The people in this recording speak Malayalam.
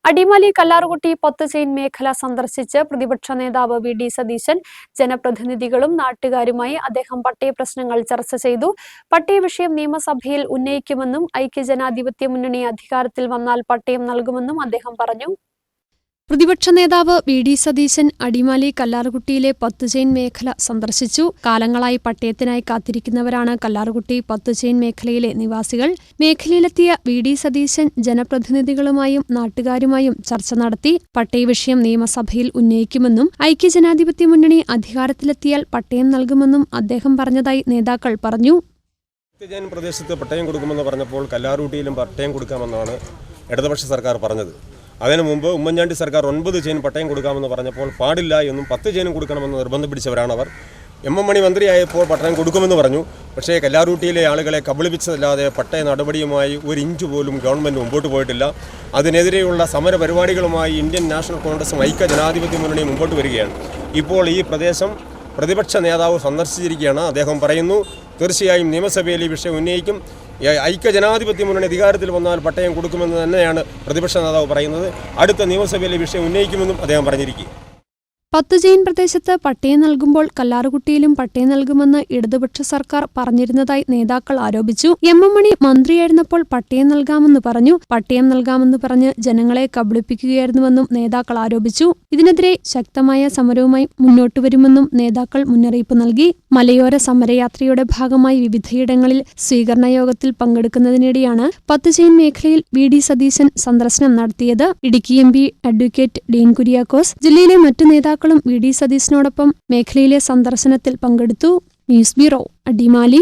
അടിമാലി കല്ലാറുകുട്ടി പത്തുചെയിൻ മേഖല സന്ദർശിച്ച് പ്രതിപക്ഷ നേതാവ് വി.ഡി. സതീശൻ ജനപ്രതിനിധികളും നാട്ടുകാരുമായി അദ്ദേഹം പട്ടയ പ്രശ്നങ്ങൾ ചർച്ച ചെയ്തു. പട്ടയ വിഷയം നിയമസഭയിൽ ഉന്നയിക്കുമെന്നും ഐക്യജനാധിപത്യ മുന്നണി അധികാരത്തിൽ വന്നാൽ പട്ടയം നൽകുമെന്നും അദ്ദേഹം പറഞ്ഞു. പ്രതിപക്ഷ നേതാവ് വി.ഡി. സതീശൻ അടിമാലി കല്ലാറുകുട്ടിയിലെ പത്തുചെയിൻ മേഖല സന്ദർശിച്ചു. കാലങ്ങളായി പട്ടയത്തിനായി കാത്തിരിക്കുന്നവരാണ് കല്ലാറുകുട്ടി പത്തുചെയിൻ മേഖലയിലെ നിവാസികൾ. മേഖലയിലെത്തിയ വി.ഡി. സതീശൻ ജനപ്രതിനിധികളുമായും നാട്ടുകാരുമായും ചർച്ച നടത്തി. പട്ടയ വിഷയം നിയമസഭയിൽ ഉന്നയിക്കുമെന്നും ഐക്യജനാധിപത്യ മുന്നണി അധികാരത്തിലെത്തിയാൽ പട്ടയം നൽകുമെന്നും അദ്ദേഹം പറഞ്ഞതായി നേതാക്കൾ പറഞ്ഞു. പ്രദേശത്ത് പട്ടയം കൊടുക്കുമെന്ന് പറഞ്ഞപ്പോൾ കല്ലാറുകുട്ടിയിലും പട്ടയം കൊടുക്കാമെന്നാണ് ഇടതുപക്ഷ സർക്കാർ പറഞ്ഞത്. അതിനു മുമ്പ് ഉമ്മൻചാണ്ടി സർക്കാർ 9 ചെയിൻ പട്ടയം കൊടുക്കാമെന്ന് പറഞ്ഞപ്പോൾ പാടില്ല എന്നും 10 ചെയിനും കൊടുക്കണമെന്ന് നിർബന്ധം പിടിച്ചവരാണവർ. എം.എം. മണി മന്ത്രിയായപ്പോൾ പട്ടയം കൊടുക്കുമെന്ന് പറഞ്ഞു. പക്ഷേ കല്ലാറുകുട്ടിയിലെ ആളുകളെ കബളിപ്പിച്ചതല്ലാതെ പട്ടയ നടപടിയുമായി 1 ഇഞ്ച് പോലും ഗവൺമെൻറ് മുമ്പോട്ട് പോയിട്ടില്ല. അതിനെതിരെയുള്ള സമര പരിപാടികളുമായി ഇന്ത്യൻ നാഷണൽ കോൺഗ്രസും ഐക്യജനാധിപത്യ മുന്നണിയും മുമ്പോട്ട് വരികയാണ്. ഇപ്പോൾ ഈ പ്രദേശം പ്രതിപക്ഷ നേതാവ് സന്ദർശിച്ചിരിക്കുകയാണ്. അദ്ദേഹം പറയുന്നു തീർച്ചയായും നിയമസഭയിൽ ഈ വിഷയം ഉന്നയിക്കും, ഐക്യജനാധിപത്യ മുന്നണി അധികാരത്തിൽ വന്നാൽ പട്ടയം കൊടുക്കുമെന്ന് തന്നെയാണ് പ്രതിപക്ഷ നേതാവ് പറയുന്നത്. അടുത്ത നിയമസഭയിലെ വിഷയം ഉന്നയിക്കുമെന്നും അദ്ദേഹം പറഞ്ഞിരിക്കുക. പത്തുചെയിൻ പ്രദേശത്ത് പട്ടയം നൽകുമ്പോൾ കല്ലാറുകുട്ടിയിലും പട്ടയം നൽകുമെന്ന് ഇടതുപക്ഷ സർക്കാർ പറഞ്ഞിരുന്നതായി നേതാക്കൾ ആരോപിച്ചു. എം.എം. മണി മന്ത്രിയായിരുന്നപ്പോൾ പട്ടയം നൽകാമെന്ന് പറഞ്ഞു. പട്ടയം നൽകാമെന്ന് പറഞ്ഞ് ജനങ്ങളെ കബളിപ്പിക്കുകയായിരുന്നുവെന്നും നേതാക്കൾ ആരോപിച്ചു. ഇതിനെതിരെ ശക്തമായ സമരവുമായി മുന്നോട്ടുവരുമെന്നും നേതാക്കൾ മുന്നറിയിപ്പ് നൽകി. മലയോര സമരയാത്രയുടെ ഭാഗമായി വിവിധയിടങ്ങളിൽ സ്വീകരണ യോഗത്തിൽ പങ്കെടുക്കുന്നതിനിടെയാണ് പത്തുചെയിൻ മേഖലയിൽ വി.ഡി. സതീശൻ സന്ദർശനം നടത്തിയത്. ഇടുക്കി എം.പി അഡ്വക്കേറ്റ് ഡീൻ കുര്യാക്കോസ്, ജില്ലയിലെ മറ്റു നേതാക്കളും വി.ഡി. സതീശനോടൊപ്പം മേഖലയിലെ സന്ദർശനത്തിൽ പങ്കെടുത്തു. News bureau, Adimali.